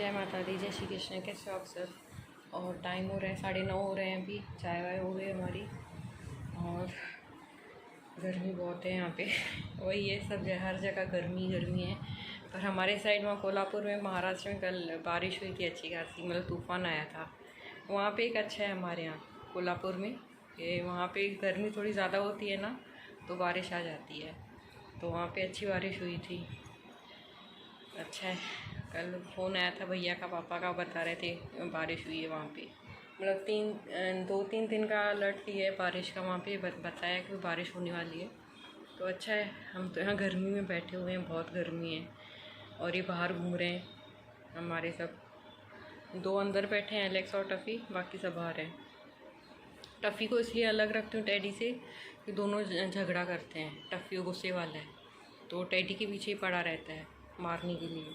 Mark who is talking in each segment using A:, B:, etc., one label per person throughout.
A: जय माता दी, जय श्री कृष्ण। कैसे हो आप सब? और टाइम हो रहा है 9:30 हो रहे हैं अभी। चाय वाय हो गई हमारी और गर्मी बहुत है यहाँ पे। वही है, सब हर जगह गर्मी गर्मी है। पर हमारे साइड वहाँ कोल्हापुर में, महाराष्ट्र में कल बारिश हुई थी अच्छी खासी, मतलब तूफ़ान आया था। वहाँ पे एक अच्छा है हमारे यहाँ कोल्हापुर में कि वहाँ पे गर्मी थोड़ी ज़्यादा होती है ना, तो बारिश आ जाती है। तो वहाँ पे अच्छी बारिश हुई थी। अच्छा है। कल फ़ोन आया था भैया का, पापा का, बता रहे थे बारिश हुई है वहाँ पे। मतलब 2-3 दिन का अलर्ट लिया है बारिश का, वहाँ पे बताया कि बारिश होने वाली है। तो अच्छा है। हम तो यहाँ गर्मी में बैठे हुए हैं, बहुत गर्मी है। और ये बाहर घूम रहे हैं हमारे सब। 2 अंदर बैठे हैं, एलेक्स और टफ़ी, बाकी सब बाहर हैं। टफ़ी को इसलिए अलग रखती हूँ टेडी से कि दोनों झगड़ा करते हैं। टफ़ी गुस्से वाला है तो टेडी के पीछे ही पड़ा रहता है मारने के लिए,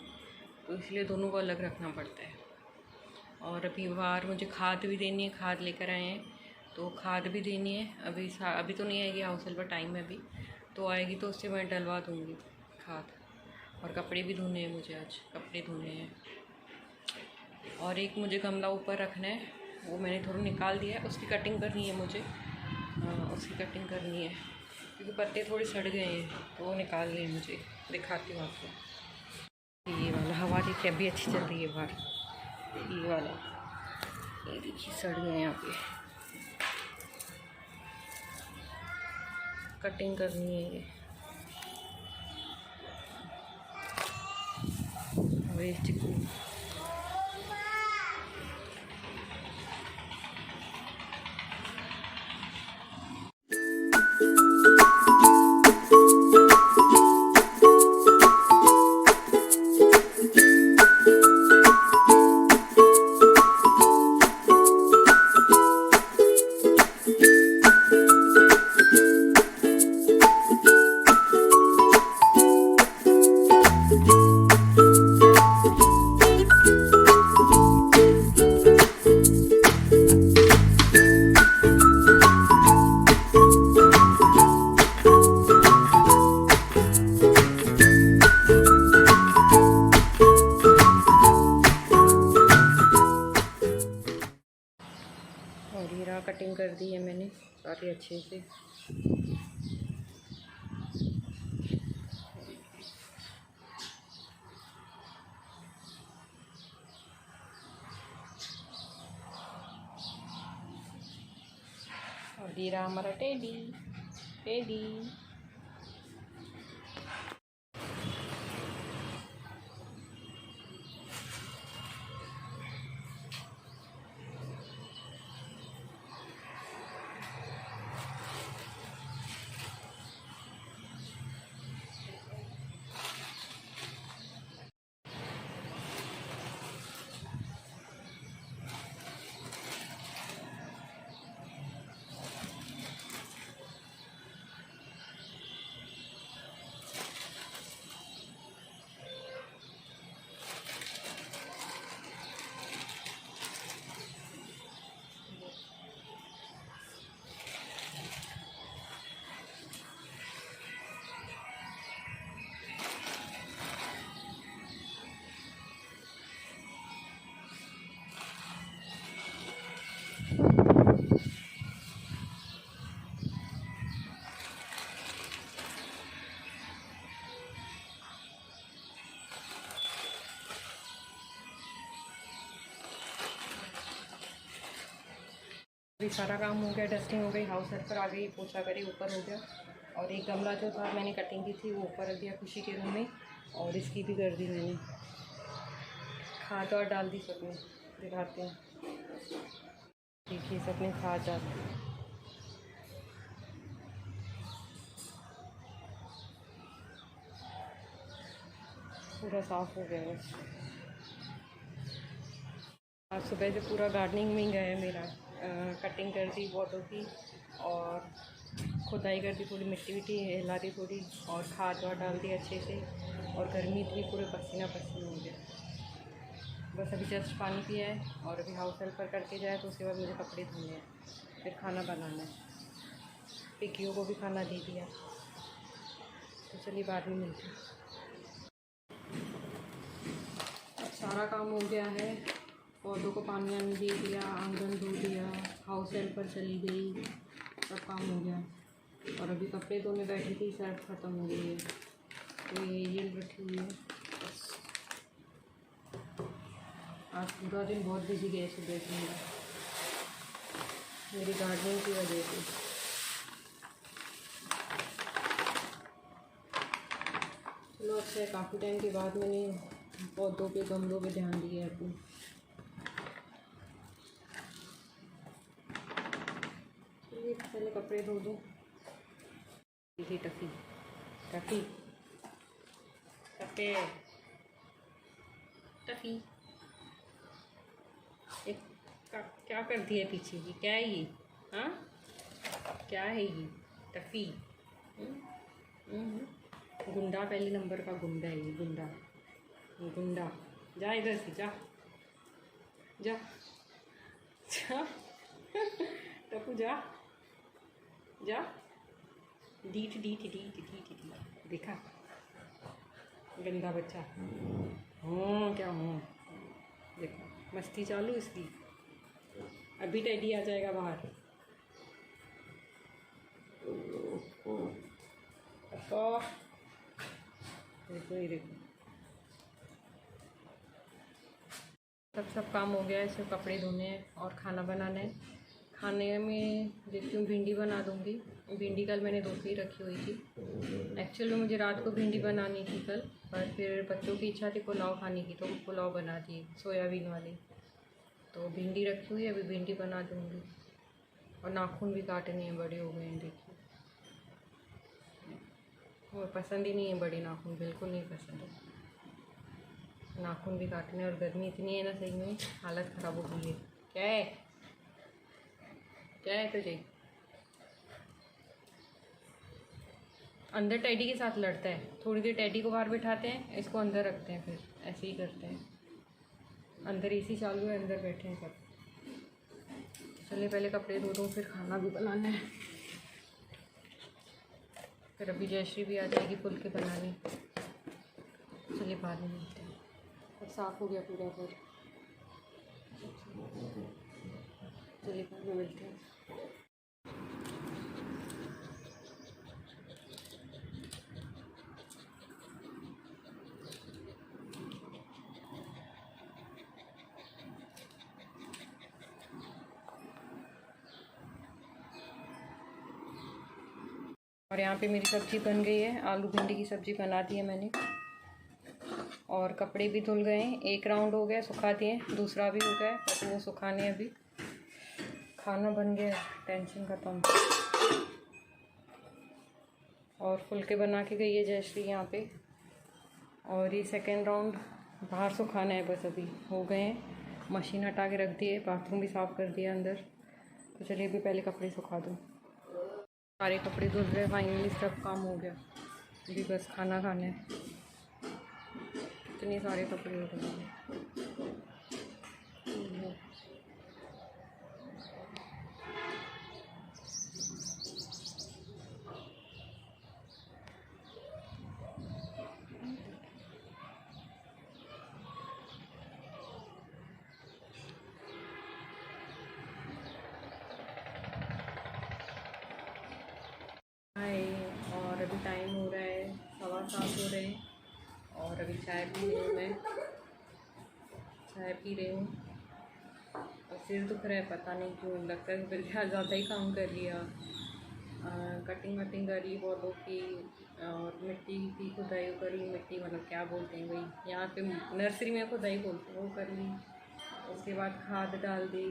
A: तो इसलिए दोनों को अलग रखना पड़ता है। और अभी बाहर मुझे खाद भी देनी है, खाद लेकर आए हैं तो खाद भी देनी है। अभी तो नहीं आएगी, हाउस हेल्पर टाइम में अभी तो आएगी, तो उससे मैं डलवा दूँगी खाद। और कपड़े भी धोने हैं मुझे, आज कपड़े धोने हैं। और एक मुझे गमला ऊपर रखना है, वो मैंने थोड़ा निकाल दिया है, उसकी कटिंग करनी है मुझे। उसकी कटिंग करनी है क्योंकि पत्ते थोड़े सड़ गए हैं, तो वो निकालने हैं मुझे। दिखाती हूँ आपको। ये वाला हवा देखिए अभी अच्छी चल रही है बाहर। ये वाला, ये देखिए सड़ गए यहाँ पे। कटिंग करनी है ये वेस्ट की। और ये रहा, कटिंग कर दी है मैंने काफ़ी अच्छे से। और ये रहा हमारा टेडी टेडी। अभी सारा काम हो गया, डस्टिंग हो गई, हाउस हेल्पर आ गई, पोछा करे, ऊपर हो गया। और एक गमला जो था मैंने कटिंग की थी वो ऊपर रख दिया खुशी के रूम में, और इसकी भी कर दी मैंने, खाद और डाल दी सब में। दिखाते हैं, देखिए सब में खाद डाल दी। पूरा साफ़ हो गया बस। आज सुबह से पूरा गार्डनिंग में गया है मेरा। कटिंग कर दी पौधों की और खुदाई कर दी, थोड़ी मिट्टी विट्टी हिला दी थोड़ी, और खाद वाद डाल दी अच्छे से। और गर्मी इतनी, पूरे पसीना पसीना हो गया। बस अभी जस्ट पानी पिया है और अभी हाउस हेल्पर करके जाए, तो उसके बाद मुझे कपड़े धोने हैं, फिर खाना बनाना है। पिकियों को भी खाना दे दिया। तो चलिए बाद में मिलते हैं। सारा काम हो गया है। पौधों को पानी आने दे दिया, आंगन धो दिया, हाउस हेल्पर चली गई, सब काम हो गया। और अभी कपड़े धोने बैठी थी, सर्फ ख़त्म हो गई है तो ये जेल रखी हुई है। बस आज पूरा दिन बहुत बिजी गया सुबह से मेरी गार्डनिंग की वजह से। चलो अच्छा है, काफ़ी टाइम के बाद मैंने पौधों पे गमलों पे ध्यान दिया है अपने। चलिए पहले कपड़े धो दूँ। टफ़ी टफ़ी टफ़ी टफ़ी टफ़ी एक क्या करती है पीछे की? क्या है ये? हाँ क्या है ये? टफ़ी गुंडा, पहले नंबर का गुंडा है ये, गुंडा गुंडा। जा इधर से, जा जा जा टप्पू जा जा। डीट डीट डीट डीट डीट, देखा गंदा बच्चा। क्या हूँ, देखो मस्ती चालू इसकी। अभी टेडी आ जाएगा बाहर। देखो ये देखो, सब काम हो गया है। सिर्फ कपड़े धोने हैं और खाना बनाना है। खाने में देखती हूँ भिंडी बना दूँगी। भिंडी कल मैंने धो के ही रखी हुई थी। एक्चुअली में मुझे रात को भिंडी बनानी थी कल, पर फिर बच्चों की इच्छा थी पुलाव खाने की, तो पुलाव बना दी सोयाबीन वाली। तो भिंडी रखी हुई है, अभी भिंडी बना दूँगी। और नाखून भी काटने हैं, बड़े हो गए हैं देखिए। वो पसंद ही नहीं है, बड़े नाखून बिल्कुल नहीं पसंद है। नाखून भी काटने, और गर्मी इतनी है ना, सही में हालत ख़राब हो गई है। क्या है, क्या है तुझे? अंदर टेडी के साथ लड़ता है। थोड़ी देर टेडी को बाहर बिठाते हैं, इसको अंदर रखते हैं, फिर ऐसे ही करते हैं। अंदर एसी चालू है, अंदर बैठे हैं सब। चलिए पहले कपड़े धो दूँ, फिर खाना भी बनाना है। फिर अभी जयश्री भी आ जाएगी फुलके बनाने। चलिए बाद में मिलते हैं। अब साफ़ हो गया पूरा घर। चलिए बाद में मिलते हैं। और यहाँ पे मेरी सब्ज़ी बन गई है। आलू भिंडी की सब्ज़ी बना दी है मैंने। और कपड़े भी धुल गए हैं। एक राउंड हो गया, सुखा दिए, दूसरा भी हो गया है, बस वो सुखाने अभी। खाना बन गया, टेंशन ख़त्म। और फुलके बना के गई है जयश्री यहाँ पे। और ये सेकेंड राउंड बाहर सुखाना है, बस अभी हो गए हैं। मशीन हटा के रख दी है, बाथरूम भी साफ़ कर दिया अंदर। तो चलिए अभी पहले कपड़े सुखा दूँ। सारे कपड़े धुल रहे, फाइनली सब काम हो गया। अभी बस खाना खाना है। इतने सारे कपड़े हो गए। हाय, और अभी टाइम हो रहा है 7:15 हो रहे हैं। और अभी चाय पी रही हूँ मैं, चाय पी रही हूँ। और सिर दुख रहा है, पता नहीं क्यों। लगता है फिर ज़्यादा ही काम कर लिया। कटिंग वटिंग करी पौधों की, और मिट्टी की खुदाई करी। मिट्टी मतलब क्या बोलते हैं भाई, यहाँ पे नर्सरी में खुदाई बोलते हैं, वो कर ली। उसके बाद खाद डाल दी।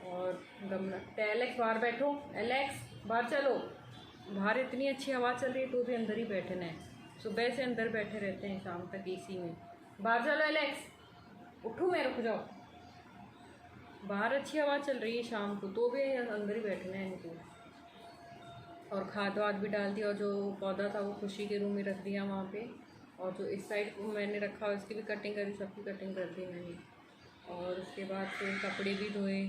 A: और गमला, एलेक्स बाहर बैठो, एलेक्स बाहर चलो। बाहर इतनी अच्छी हवा चल रही है तो भी अंदर ही बैठना है। सुबह से अंदर बैठे रहते हैं, शाम तक एसी में। बाहर चलो एलेक्स, उठो, मैं रुक जाओ। बाहर अच्छी हवा चल रही है शाम को, तो भी अंदर ही बैठना है इनको। और खाद वाद भी डाल दिया। और जो पौधा था वो खुशी के रूम में रख दिया वहाँ पे। और जो इस साइड मैंने रखा उसकी भी कटिंग करी, सबकी कटिंग कर दी मैंने। और उसके बाद फिर कपड़े भी धोए,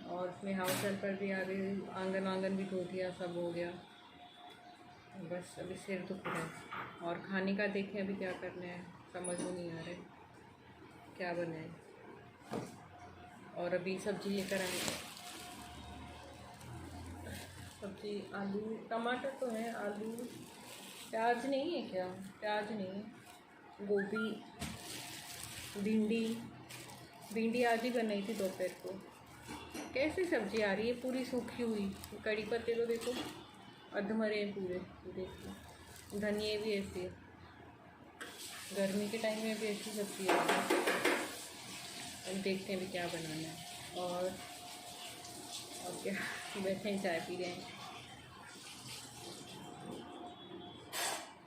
A: और उसमें हाउस हेल्पर भी आ गई, आंगन वांगन भी धो दिया, सब हो गया। बस अभी सिर दुख रहा है। और खाने का देखें अभी क्या करना है, समझ में नहीं आ रहा है। क्या बनाए। और अभी सब्जी लेकर आए, सब्जी आलू टमाटर तो है, आलू प्याज नहीं है क्या, प्याज नहीं, गोभी, भिंडी आज ही बनाई थी दोपहर को। कैसी सब्जी आ रही है, पूरी सूखी हुई। कड़ी पत्ते तो देखो अधमरे हैं पूरे, देखो धनिए भी ऐसे है। गर्मी के टाइम में भी ऐसी सब्जी आ रही है। अब देखते हैं अभी क्या बनाना है। और क्या, बैठे हैं चाय पी रहे हैं।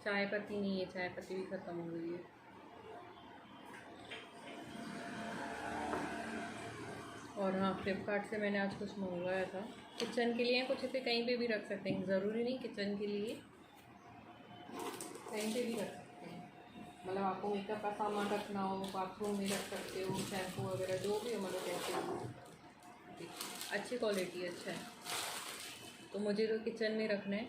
A: चाय पत्ती नहीं है, चाय पत्ती भी ख़त्म हो गई है। और हाँ, फ्लिपकार्ट से मैंने आज कुछ मंगवाया था किचन के लिए। कुछ इसे कहीं पे भी रख सकते हैं, ज़रूरी नहीं किचन के लिए, कहीं पे भी रख सकते हैं। मतलब आपको मेकअप का सामान रखना हो, बाथरूम में रख सकते हो, शैम्पू वगैरह जो भी हो, मतलब कैसे। अच्छी क्वालिटी, अच्छा है। तो मुझे तो किचन में रखना है।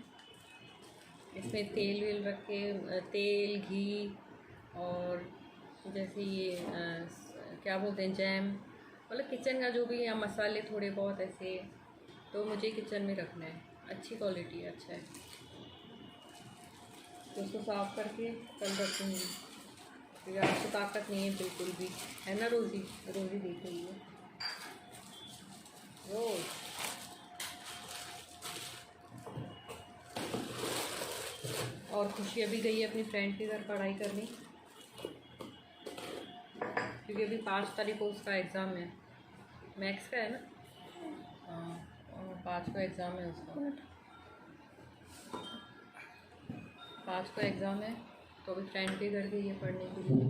A: इसमें तेल वेल रख के, तेल घी और जैसे ये क्या बोलते हैं, जैम, मतलब किचन का जो भी, या मसाले थोड़े बहुत ऐसे, तो मुझे किचन में रखना है। अच्छी क्वालिटी है, अच्छा है। तो उसको साफ़ करके कल रखूँगी, क्योंकि आज तो ताकत नहीं है बिल्कुल भी, है ना। रोज़ी देख रही है रोज़। और खुशी अभी गई है अपनी फ्रेंड के घर पढ़ाई करने, क्योंकि अभी 5 तारीख को उसका एग्ज़ाम है, मैथ्स का है ना। हाँ, और 5 को एग्ज़ाम है उसका, 5 को एग्ज़ाम है। तो अभी फ्रेंड के घर गई है पढ़ने के लिए,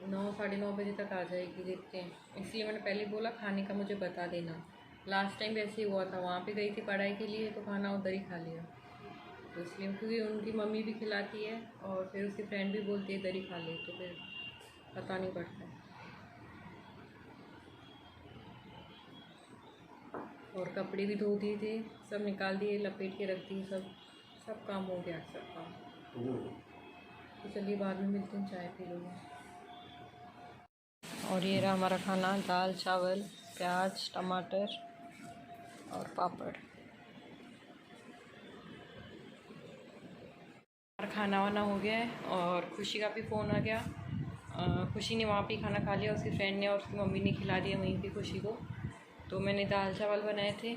A: 9 साढ़े 9 बजे तक आ जाएगी, देखते हैं। इसलिए मैंने पहले बोला खाने का मुझे बता देना। लास्ट टाइम वैसे ही हुआ था, वहाँ पे गई थी पढ़ाई के लिए, तो खाना उधर ही खा लिया। तो इसलिए, क्योंकि उनकी मम्मी भी खिलाती है और फिर उसकी फ्रेंड भी बोलती है इधर ही खा ले, तो फिर पता नहीं पड़ता है। और कपड़े भी धो दिए थे, सब निकाल दिए, लपेट के रख दिए, सब काम हो गया, सब काम। तो चलिए बाद में मिलते हैं, चाय पी लूँगी। और ये रहा हमारा खाना, दाल चावल, प्याज टमाटर और पापड़। और खाना वाना हो गया है, और खुशी का भी फ़ोन आ गया। खुशी ने वहाँ पे खाना खा लिया, उसकी फ्रेंड ने और उसकी मम्मी ने खिला दिया वहीं पे खुशी को। तो मैंने दाल चावल बनाए थे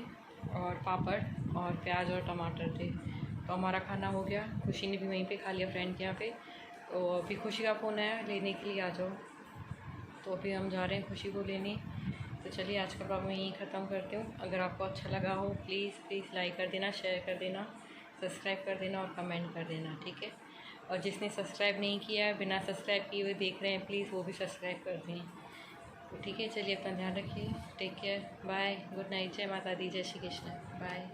A: और पापड़ और प्याज और टमाटर थे। तो हमारा खाना हो गया, खुशी ने भी वहीं पे खा लिया फ्रेंड के यहाँ पे। तो अभी खुशी का फ़ोन आया लेने के लिए, आ जाओ। तो अभी हम जा रहे हैं खुशी को लेने। तो चलिए आज का ब्लॉग मैं यहीं ख़त्म करती हूँ। अगर आपको अच्छा लगा हो प्लीज़ लाइक कर देना, शेयर कर देना, सब्सक्राइब कर देना और कमेंट कर देना, ठीक है। और जिसने सब्सक्राइब नहीं किया है, बिना सब्सक्राइब किए हुए देख रहे हैं, प्लीज़ वो भी सब्सक्राइब कर दें। तो ठीक है, चलिए अपना ध्यान रखिए, take care, bye, good night, जय माता दी, जय श्री कृष्ण, बाय।